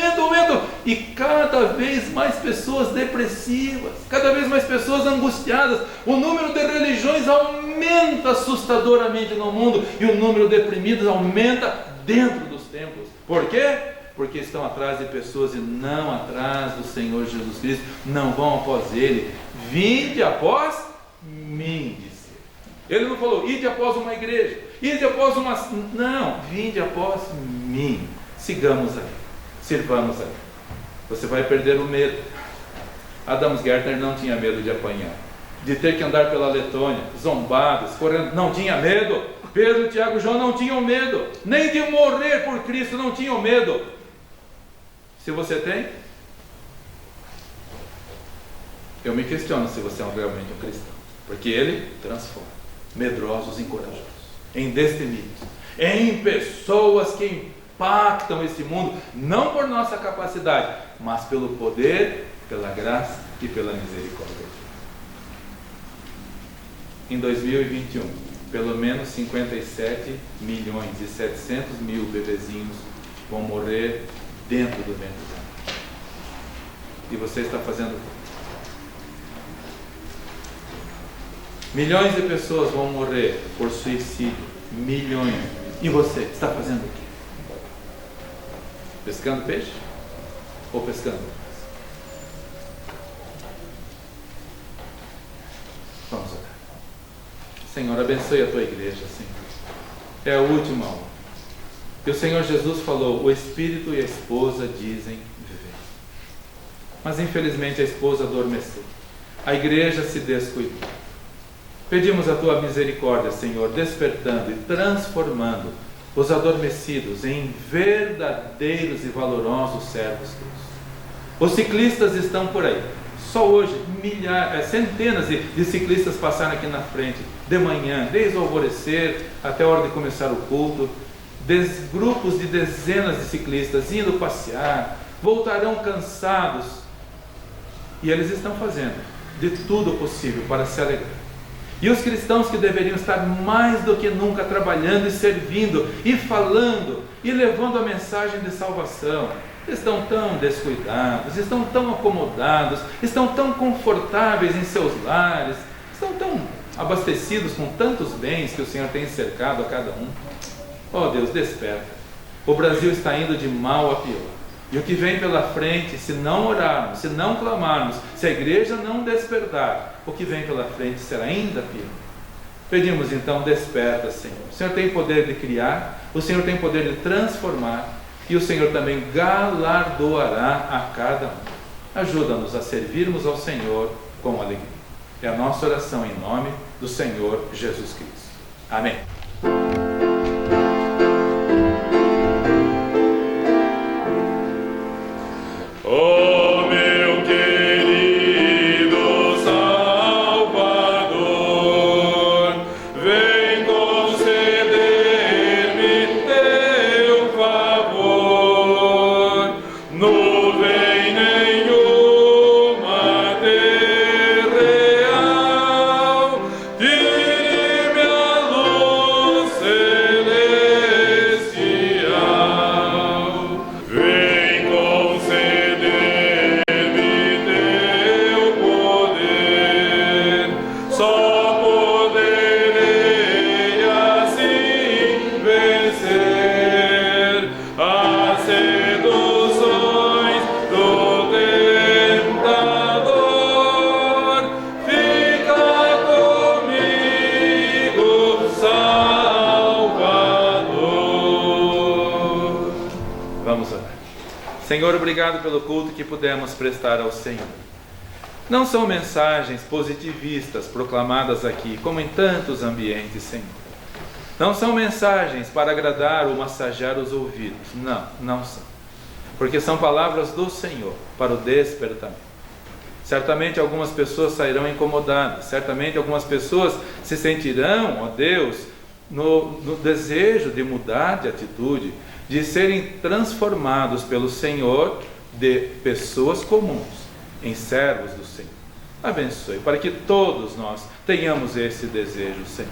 [SPEAKER 1] e cada vez mais pessoas depressivas, cada vez mais pessoas angustiadas. O número de religiões aumenta assustadoramente no mundo, e o número de deprimidos aumenta dentro dos templos. Por quê? Porque estão atrás de pessoas e não atrás do Senhor Jesus Cristo, não vão após Ele. Vinde após mim, disse Ele. Ele não falou, ide após uma igreja, ide após uma... Não, vinde após mim. Sigamos aí, sirvamos aí. Você vai perder o medo. Adams Gertner não tinha medo de apanhar, de ter que andar pela Letônia, zombados, correndo, não tinha medo. Pedro, Tiago e João não tinham medo, nem de morrer por Cristo não tinham medo. Se você tem, eu me questiono se você é realmente um cristão, porque ele transforma medrosos em corajosos, em destemidos, em pessoas que impactam esse mundo, não por nossa capacidade, mas pelo poder, pela graça e pela misericórdia. Em 2021, pelo menos 57 milhões e 700 mil bebezinhos vão morrer dentro do ventre dela. E você está fazendo o quê? Milhões de pessoas vão morrer por suicídio. Milhões. E você está fazendo o quê? Pescando peixe? Ou pescando? Vamos orar. Senhor, abençoe a tua igreja, Senhor. É a última hora. E o Senhor Jesus falou: o Espírito e a esposa dizem viver. Mas infelizmente a esposa adormeceu. A igreja se descuidou. Pedimos a tua misericórdia, Senhor, despertando e transformando os adormecidos em verdadeiros e valorosos servos teus. Os ciclistas estão por aí. Só hoje, centenas de ciclistas passaram aqui na frente, de manhã, desde o alvorecer até a hora de começar o culto. Grupos de dezenas de ciclistas indo passear, voltarão cansados. E eles estão fazendo de tudo possível para se alegrar. E os cristãos que deveriam estar mais do que nunca trabalhando e servindo, e falando, e levando a mensagem de salvação, estão tão descuidados, estão tão acomodados, estão tão confortáveis em seus lares, estão tão abastecidos com tantos bens que o Senhor tem cercado a cada um. Oh Deus, desperta. O Brasil está indo de mal a pior. E o que vem pela frente, se não orarmos, se não clamarmos, se a igreja não despertar, o que vem pela frente será ainda pior. Pedimos então, desperta, Senhor. O Senhor tem poder de criar, o Senhor tem poder de transformar, e o Senhor também galardoará a cada um. Ajuda-nos a servirmos ao Senhor com alegria. É a nossa oração em nome do Senhor Jesus Cristo. Amém.
[SPEAKER 2] Oh, meu querido Salvador, vem conceder-me teu favor. Nuvem nenhuma terreal, tire-me a luz celestial. Vem conceder
[SPEAKER 1] Senhor, obrigado pelo culto que pudemos prestar ao Senhor. Não são mensagens positivistas proclamadas aqui, como em tantos ambientes, Senhor. Não são mensagens para agradar ou massagear os ouvidos. Não, não são. Porque são palavras do Senhor para o despertamento. Certamente algumas pessoas sairão incomodadas. Certamente algumas pessoas se sentirão, ó Deus, no desejo de mudar de atitude, de serem transformados pelo Senhor de pessoas comuns em servos do Senhor. Abençoe, para que todos nós tenhamos esse desejo, Senhor.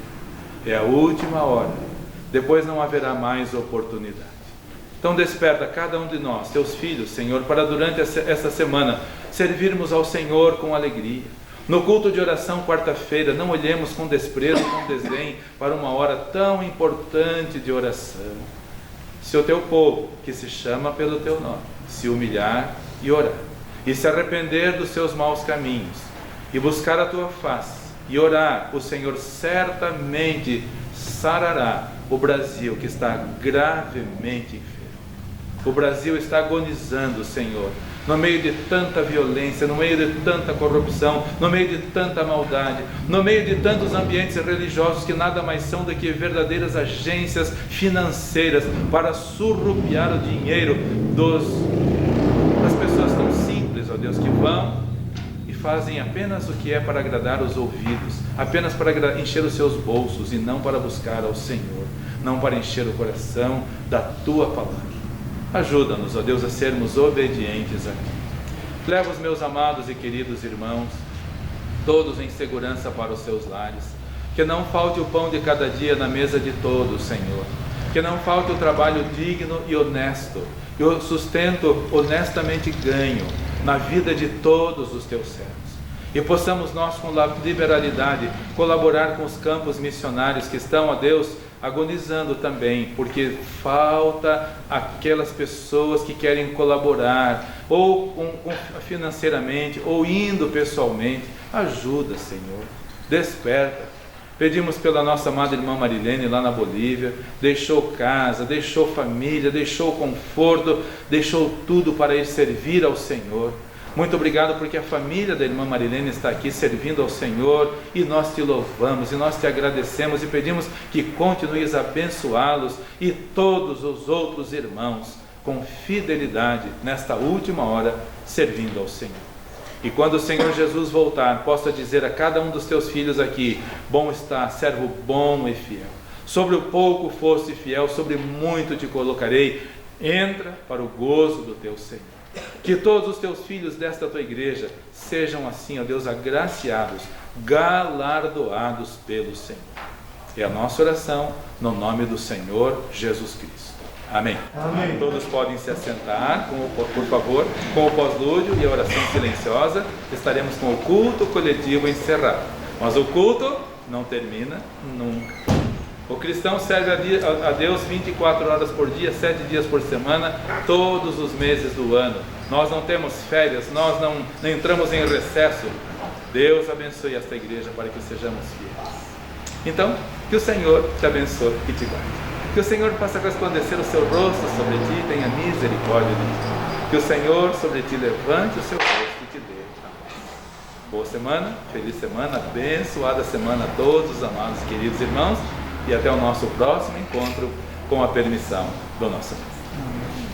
[SPEAKER 1] É a última hora, depois não haverá mais oportunidade. Então desperta cada um de nós, teus filhos, Senhor, para durante essa semana servirmos ao Senhor com alegria. No culto de oração quarta-feira, não olhemos com desprezo, com desdém para uma hora tão importante de oração. Se o teu povo, que se chama pelo teu nome, se humilhar e orar, e se arrepender dos seus maus caminhos, e buscar a tua face, e orar, o Senhor certamente sarará o Brasil, que está gravemente enfermo. O Brasil está agonizando, Senhor, no meio de tanta violência, no meio de tanta corrupção, no meio de tanta maldade, no meio de tantos ambientes religiosos que nada mais são do que verdadeiras agências financeiras para surrupiar o dinheiro dos pessoas tão simples, ó Deus, que vão e fazem apenas o que é para agradar os ouvidos, apenas para encher os seus bolsos e não para buscar ao Senhor, não para encher o coração da Tua palavra. Ajuda-nos, ó Deus, a sermos obedientes a Ti. Leva os meus amados e queridos irmãos, todos em segurança para os seus lares. Que não falte o pão de cada dia na mesa de todos, Senhor. Que não falte o trabalho digno e honesto, e o sustento honestamente ganho na vida de todos os Teus servos. E possamos nós, com liberalidade, colaborar com os campos missionários que estão, ó Deus, agonizando também, porque falta aquelas pessoas que querem colaborar, ou financeiramente, ou indo pessoalmente. Ajuda, Senhor, desperta. Pedimos pela nossa amada irmã Marilene lá na Bolívia, deixou casa, deixou família, deixou conforto, deixou tudo para ir servir ao Senhor. Muito obrigado porque a família da irmã Marilene está aqui servindo ao Senhor, e nós Te louvamos, e nós Te agradecemos, e pedimos que continues a abençoá-los e todos os outros irmãos com fidelidade nesta última hora, servindo ao Senhor. E quando o Senhor Jesus voltar, possa dizer a cada um dos Teus filhos aqui: bom está, servo bom e fiel. Sobre o pouco foste fiel, sobre muito te colocarei. Entra para o gozo do Teu Senhor. Que todos os Teus filhos desta Tua igreja sejam assim, ó Deus, agraciados, galardoados pelo Senhor. É a nossa oração no nome do Senhor Jesus Cristo. Amém.
[SPEAKER 3] Amém.
[SPEAKER 1] Todos podem se assentar, por favor, com o pós-lúdio e a oração silenciosa. Estaremos com o culto coletivo encerrado. Mas o culto não termina nunca. O cristão serve a Deus 24 horas por dia, 7 dias por semana, todos os meses do ano. Nós não temos férias, nós não entramos em recesso. Deus abençoe esta igreja para que sejamos fiéis. Então, que o Senhor te abençoe e te guarde. Que o Senhor faça resplandecer o seu rosto sobre ti e tenha misericórdia de ti. Que o Senhor sobre ti levante o seu rosto e te dê a paz. Boa semana, feliz semana, abençoada semana a todos os amados queridos irmãos, e até o nosso próximo encontro, com a permissão do nosso Deus.